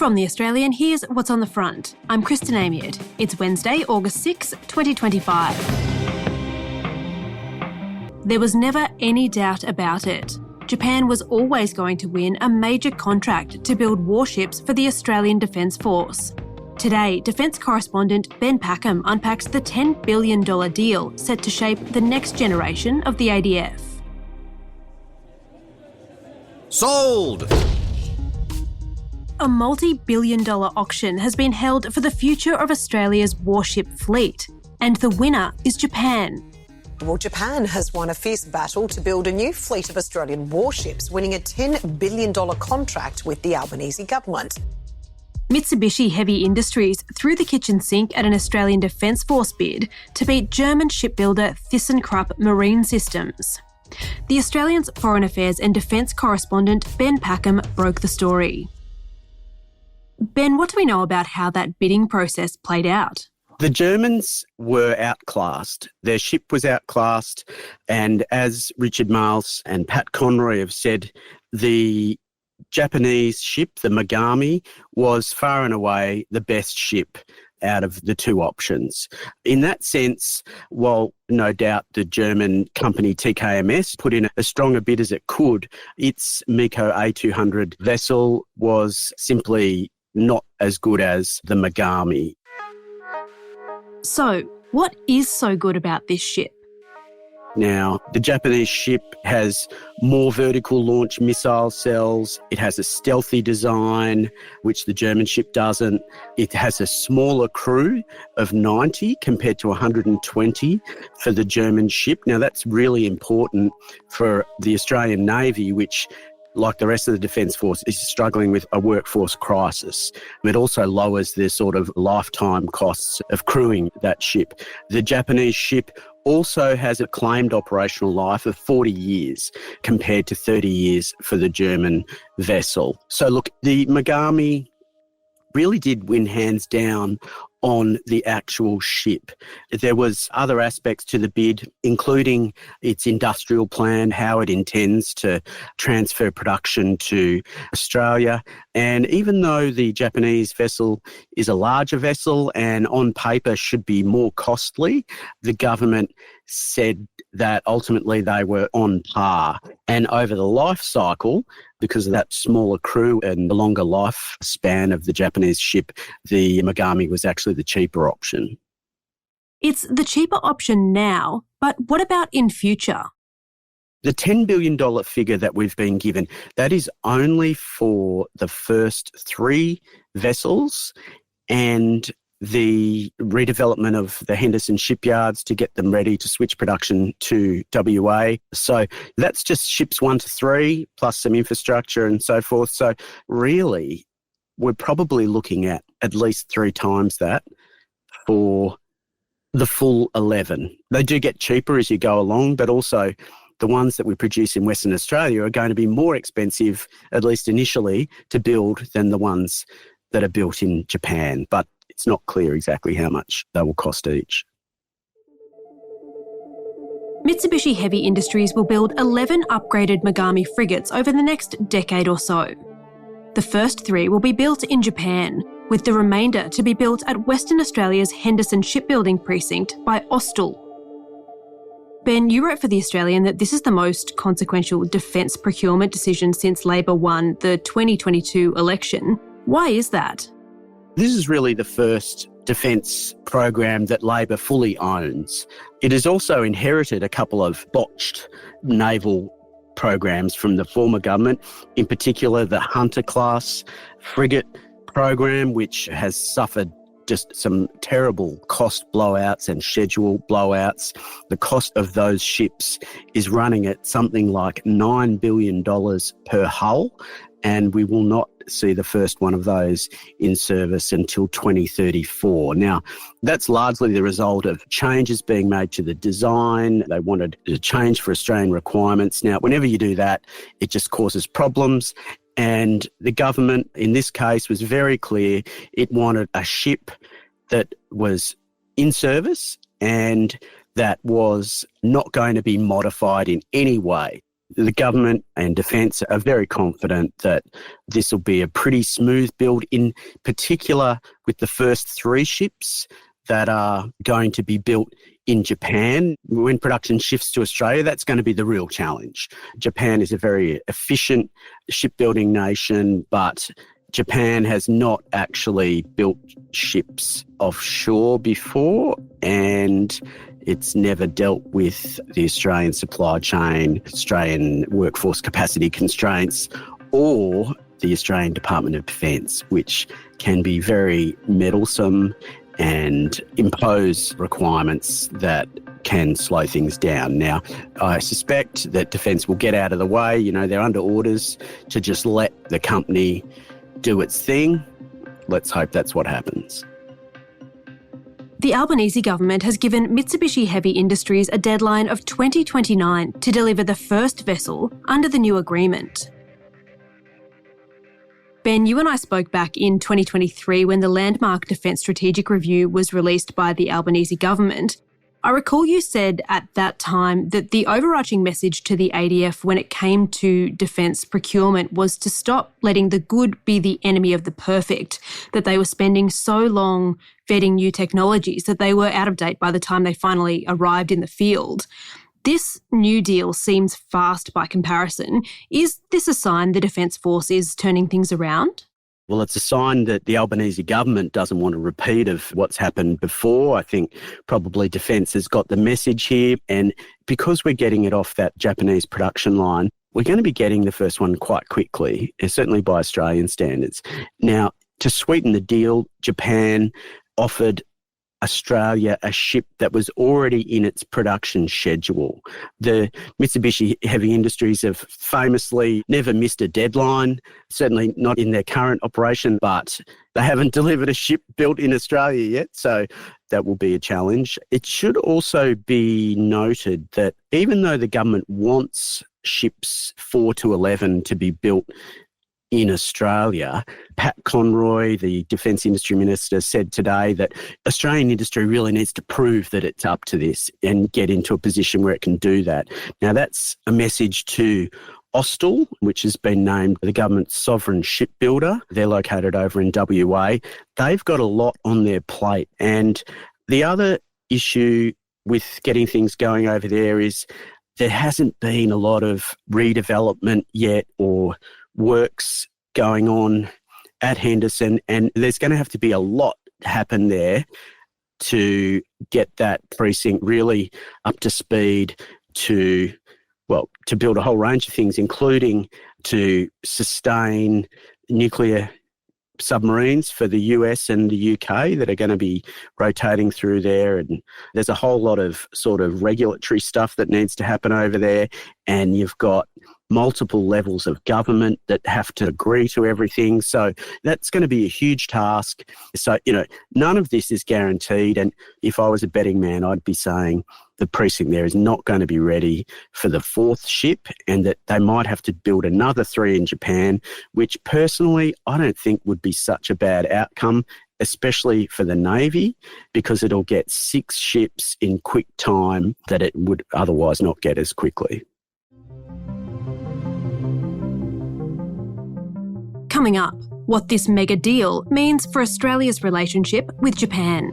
From The Australian, here's what's on the front. I'm Kristen Amiet. It's Wednesday, August 6, 2025. There was never any doubt about it. Japan was always going to win a major contract to build warships for the Australian Defence Force. Today, Defence correspondent Ben Packham unpacks the $10 billion deal set to shape the next generation of the ADF. Sold! A multi-billion-dollar auction has been held for the future of Australia's warship fleet, and the winner is Japan. Well, Japan has won a fierce battle to build a new fleet of Australian warships, winning a $10 billion contract with the Albanese government. Mitsubishi Heavy Industries threw the kitchen sink at an Australian Defence Force bid to beat German shipbuilder ThyssenKrupp Marine Systems. The Australian's Foreign Affairs and Defence correspondent Ben Packham broke the story. Ben, what do we know about how that bidding process played out? The Germans were outclassed. Their ship was outclassed, and as Richard Marles and Pat Conroy have said, the Japanese ship, the Megami, was far and away the best ship out of the two options. In that sense, while no doubt the German company TKMS put in as strong a bid as it could, its MEKO A200 vessel was simply not as good as the Megami. So, what is so good about this ship? Now, the Japanese ship has more vertical launch missile cells. It has a stealthy design, which the German ship doesn't. It has a smaller crew of 90 compared to 120 for the German ship. Now, that's really important for the Australian Navy, which, like the rest of the Defence Force, is struggling with a workforce crisis. It also lowers the sort of lifetime costs of crewing that ship. The Japanese ship also has a claimed operational life of 40 years compared to 30 years for the German vessel. So look, the Megami really did win hands down on the actual ship. There was other aspects to the bid, including its industrial plan, how it intends to transfer production to Australia. And even though the Japanese vessel is a larger vessel and on paper should be more costly, the government said that ultimately they were on par. And over the life cycle, because of that smaller crew and the longer life span of the Japanese ship, the Megami was actually the cheaper option. It's the cheaper option now, but what about in future? The $10 billion figure that we've been given, that is only for the first three vessels and the redevelopment of the Henderson shipyards to get them ready to switch production to WA. So that's just ships 1 to 3 plus some infrastructure and so forth. So really, we're probably looking at least 3 times that for the full 11. They do get cheaper as you go along, but also the ones that we produce in Western Australia are going to be more expensive, at least initially, to build than the ones that are built in Japan. But it's not clear exactly how much they will cost each. Mitsubishi Heavy Industries will build 11 upgraded Megami frigates over the next decade or so. The first 3 will be built in Japan, with the remainder to be built at Western Australia's Henderson shipbuilding precinct by Austal. Ben, you wrote for The Australian that this is the most consequential defence procurement decision since Labor won the 2022 election. Why is that? This is really the first defence program that Labor fully owns. It has also inherited a couple of botched naval programs from the former government, in particular the Hunter-class frigate program, which has suffered just some terrible cost blowouts and schedule blowouts. The cost of those ships is running at something like $9 billion per hull, and we will not see the first one of those in service until 2034. Now, that's largely the result of changes being made to the design. They wanted to change for Australian requirements. Now, whenever you do that, it just causes problems. And the government, in this case, was very clear. It wanted a ship that was in service and that was not going to be modified in any way. The government and defence are very confident that this will be a pretty smooth build, in particular with the first 3 ships that are going to be built in Japan. When production shifts to Australia, that's going to be the real challenge. Japan is a very efficient shipbuilding nation, but Japan has not actually built ships offshore before, and it's never dealt with the Australian supply chain, Australian workforce capacity constraints, or the Australian Department of Defence, which can be very meddlesome and impose requirements that can slow things down. Now, I suspect that Defence will get out of the way. You know, they're under orders to just let the company do its thing. Let's hope that's what happens. The Albanese government has given Mitsubishi Heavy Industries a deadline of 2029 to deliver the first vessel under the new agreement. Ben, you and I spoke back in 2023 when the landmark Defence Strategic Review was released by the Albanese government. I recall you said at that time that the overarching message to the ADF when it came to defence procurement was to stop letting the good be the enemy of the perfect, that they were spending so long vetting new technologies that they were out of date by the time they finally arrived in the field. This new deal seems fast by comparison. Is this a sign the Defence Force is turning things around? Well, it's a sign that the Albanese government doesn't want a repeat of what's happened before. I think probably Defence has got the message here, and because we're getting it off that Japanese production line, we're going to be getting the first one quite quickly, certainly by Australian standards. Now, to sweeten the deal, Japan offered Australia a ship that was already in its production schedule. The Mitsubishi Heavy Industries have famously never missed a deadline, certainly not in their current operation, but they haven't delivered a ship built in Australia yet, so that will be a challenge. It should also be noted that even though the government wants ships 4 to 11 to be built in Australia, Pat Conroy, the Defence Industry Minister, said today that Australian industry really needs to prove that it's up to this and get into a position where it can do that. Now, that's a message to Austal, which has been named the government's sovereign shipbuilder. They're located over in WA. They've got a lot on their plate. And the other issue with getting things going over there is there hasn't been a lot of redevelopment yet or works going on at Henderson, and there's going to have to be a lot happen there to get that precinct really up to speed to build a whole range of things, including to sustain nuclear submarines for the US and the UK that are going to be rotating through there. And there's a whole lot of sort of regulatory stuff that needs to happen over there. And you've got multiple levels of government that have to agree to everything. So that's going to be a huge task. So, none of this is guaranteed. And if I was a betting man, I'd be saying the precinct there is not going to be ready for the 4th ship, and that they might have to build another 3 in Japan, which personally I don't think would be such a bad outcome, especially for the Navy, because it'll get 6 ships in quick time that it would otherwise not get as quickly. Coming up, what this mega deal means for Australia's relationship with Japan.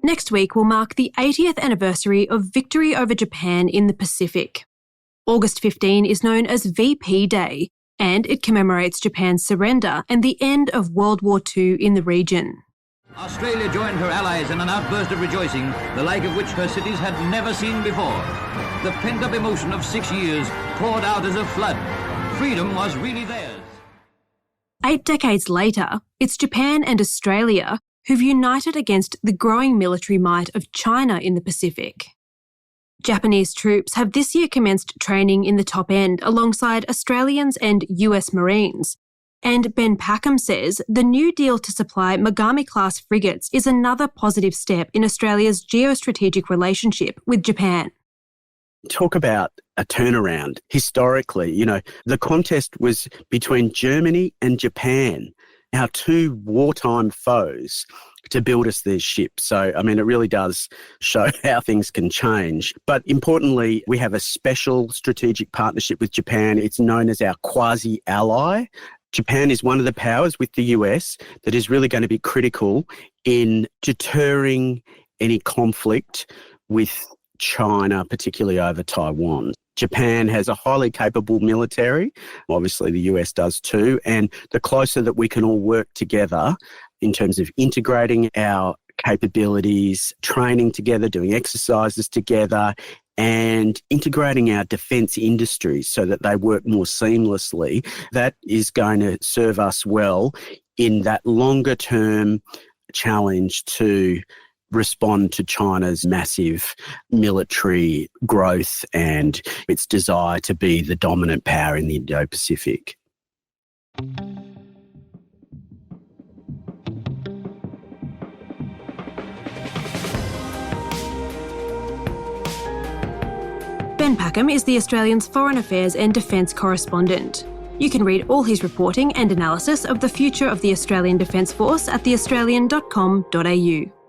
Next week will mark the 80th anniversary of victory over Japan in the Pacific. August 15 is known as VP Day, and it commemorates Japan's surrender and the end of World War II in the region. Australia joined her allies in an outburst of rejoicing, the like of which her cities had never seen before. The pent-up emotion of 6 years poured out as a flood. Freedom was really theirs. 8 decades later, it's Japan and Australia who've united against the growing military might of China in the Pacific. Japanese troops have this year commenced training in the top end alongside Australians and US Marines. And Ben Packham says the new deal to supply Mogami-class frigates is another positive step in Australia's geostrategic relationship with Japan. Talk about a turnaround. Historically, the contest was between Germany and Japan, our two wartime foes, to build us these ships. So, it really does show how things can change. But importantly, we have a special strategic partnership with Japan. It's known as our quasi-ally. Japan is one of the powers with the US that is really going to be critical in deterring any conflict with China, particularly over Taiwan. Japan has a highly capable military. Obviously, the US does too. And the closer that we can all work together in terms of integrating our capabilities, training together, doing exercises together, and integrating our defence industries so that they work more seamlessly, that is going to serve us well in that longer term challenge to respond to China's massive military growth and its desire to be the dominant power in the Indo-Pacific. Ben Packham is the Australian's Foreign Affairs and Defence correspondent. You can read all his reporting and analysis of the future of the Australian Defence Force at theaustralian.com.au.